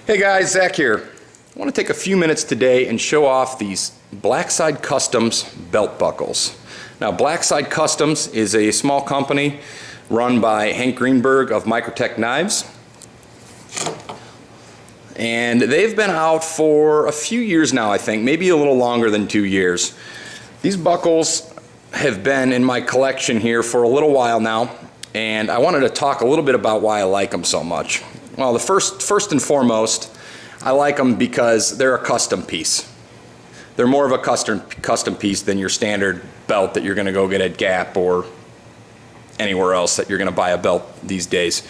Hey guys, Zach here. I want to take a few minutes today and show off these Blackside Customs belt buckles. Now, Blackside Customs is a small company run by Hank Greenberg of Microtech Knives. And they've been out for a few years now, I think, maybe a little longer than 2 years. These buckles have been in my collection here for a little while now, and I wanted to talk a little bit about why I like them so much. Well, the first and foremost, I like them because they're a custom piece. They're more of a custom piece than your standard belt that you're going to go get at Gap or anywhere else that you're going to buy a belt these days.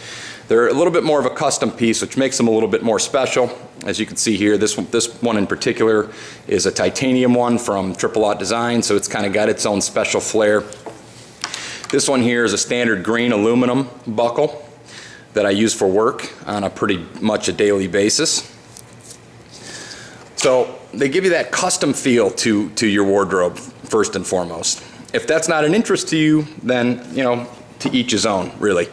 They're a little bit more of a custom piece, which makes them a little bit more special. As you can see here, this one in particular is a titanium one from Triple Aught Design, so it's kind of got its own special flair. This one here is a standard green aluminum buckle that I use for work on a pretty much a daily basis. So they give you that custom feel to your wardrobe first and foremost. If that's not an interest to you, then to each his own, really.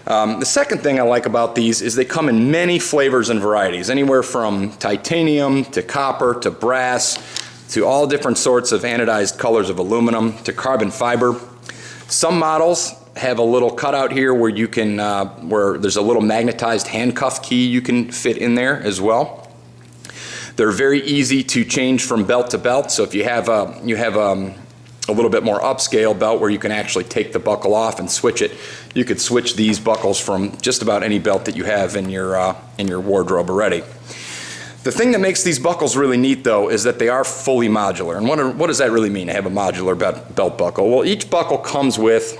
The second thing I like about these is they come in many flavors and varieties, anywhere from titanium to copper to brass to all different sorts of anodized colors of aluminum to carbon fiber. Some models have a little cutout here where you can, where there's a little magnetized handcuff key you can fit in there as well. They're very easy to change from belt to belt. So if you have a little bit more upscale belt where you can actually take the buckle off and switch it, you could switch these buckles from just about any belt that you have in your wardrobe already. The thing that makes these buckles really neat, though, is that they are fully modular. And what does that really mean, to have a modular belt buckle? Well, each buckle comes with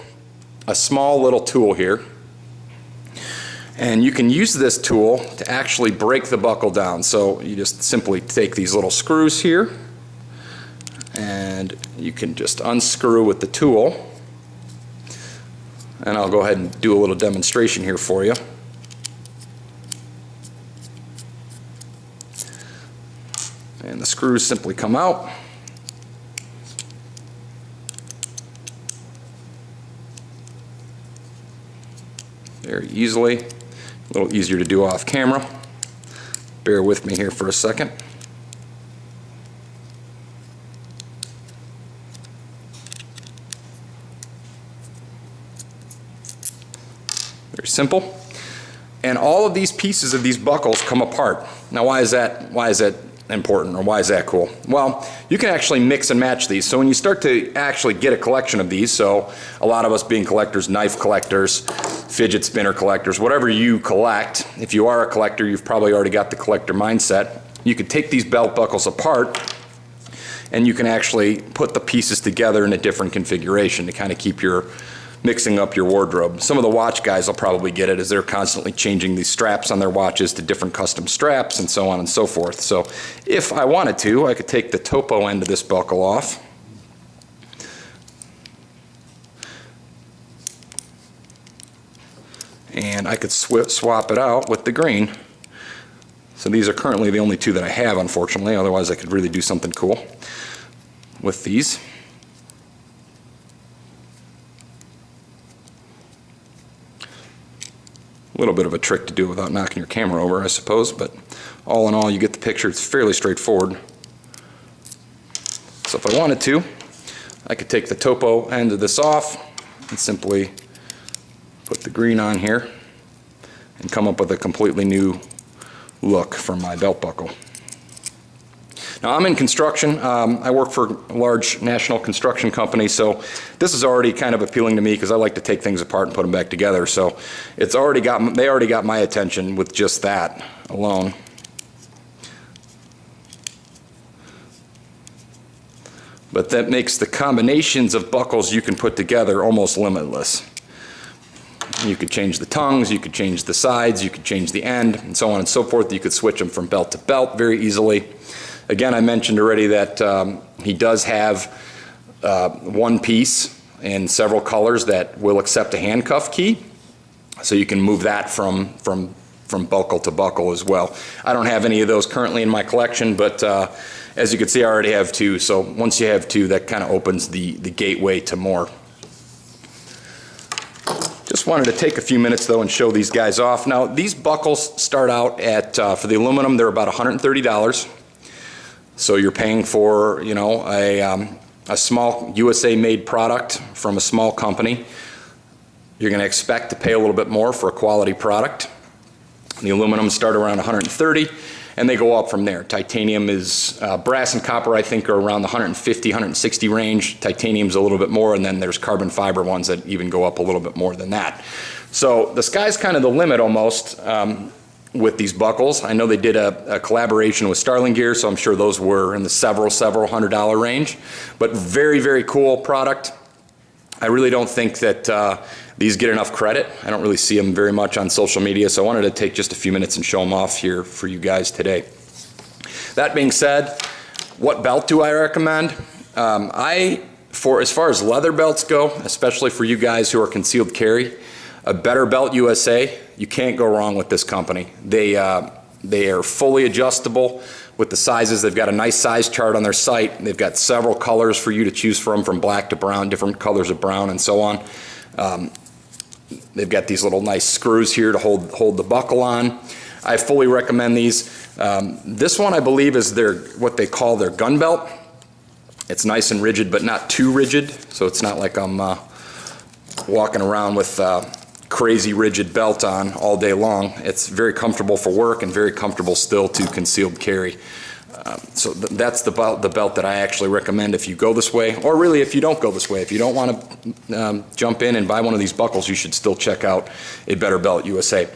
a small little tool here, and you can use this tool to actually break the buckle down. So you just simply take these little screws here, and you can just unscrew with the tool. And I'll go ahead and do a little demonstration here for you. And the screws simply come out. Very easily. A little easier to do off camera. Bear with me here for a second. Very simple. And all of these pieces of these buckles come apart. Now, why is that important, or why is that cool? Well, you can actually mix and match these. So when you start to actually get a collection of these, so a lot of us being collectors, knife collectors, fidget spinner collectors, whatever you collect, if you are a collector, you've probably already got the collector mindset. You could take these belt buckles apart and you can actually put the pieces together in a different configuration to kind of keep mixing up your wardrobe. Some of the watch guys will probably get it, as they're constantly changing these straps on their watches to different custom straps and so on and so forth. So if I wanted to, I could take the topo end of this buckle off. And I could swap it out with the green. So these are currently the only two that I have, unfortunately. Otherwise I could really do something cool with these. A little bit of a trick to do without knocking your camera over, I suppose, but all in all, you get the picture. It's fairly straightforward. So if I wanted to, I could take the topo end of this off and simply put the green on here and come up with a completely new look for my belt buckle. Now, I'm in construction. I work for a large national construction company, so this is already kind of appealing to me because I like to take things apart and put them back together. So they already got my attention with just that alone. But that makes the combinations of buckles you can put together almost limitless. You could change the tongues, you could change the sides, you could change the end, and so on and so forth. You could switch them from belt to belt very easily. Again, I mentioned already that he does have one piece in several colors that will accept a handcuff key, so you can move that from buckle to buckle as well. I don't have any of those currently in my collection, but as you can see, I already have two. So once you have two, that kind of opens the gateway to more. Just Just wanted to take a few minutes though and show these guys off. Now these buckles start out at, for the aluminum, they're about $130. So you're paying for, you know, a small USA made product from a small company. You're going to expect to pay a little bit more for a quality product. The aluminum start around 130 and they go up from there. Titanium is, brass and copper I think are around the 150, 160 range. Titanium's a little bit more, and then there's carbon fiber ones that even go up a little bit more than that. So the sky's kind of the limit almost with these buckles. I know they did a collaboration with Starling Gear, so I'm sure those were in the several $100 range. But very, very cool product. I really don't think that these get enough credit. I don't really see them very much on social media, so I wanted to take just a few minutes and show them off here for you guys today. That being said, what belt do I recommend? As far as leather belts go, especially for you guys who are concealed carry, a Better Belt USA, you can't go wrong with this company. They are fully adjustable with the sizes. They've got a nice size chart on their site. They've got several colors for you to choose from black to brown, different colors of brown and so on. They've got these little nice screws here to hold the buckle on. I fully recommend these. This one I believe is what they call their gun belt. It's nice and rigid but not too rigid, so it's not like I'm walking around with crazy rigid belt on all day long. It's very comfortable for work and very comfortable still to concealed carry. So that's the belt that I actually recommend if you go this way, or really if you don't go this way. If you don't want to jump in and buy one of these buckles, you should still check out a Better Belt USA.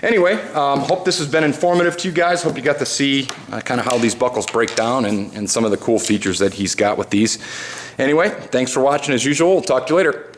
Anyway, hope this has been informative to you guys. Hope you got to see kind of how these buckles break down and some of the cool features that he's got with these. Anyway, thanks for watching as usual. We'll talk to you later.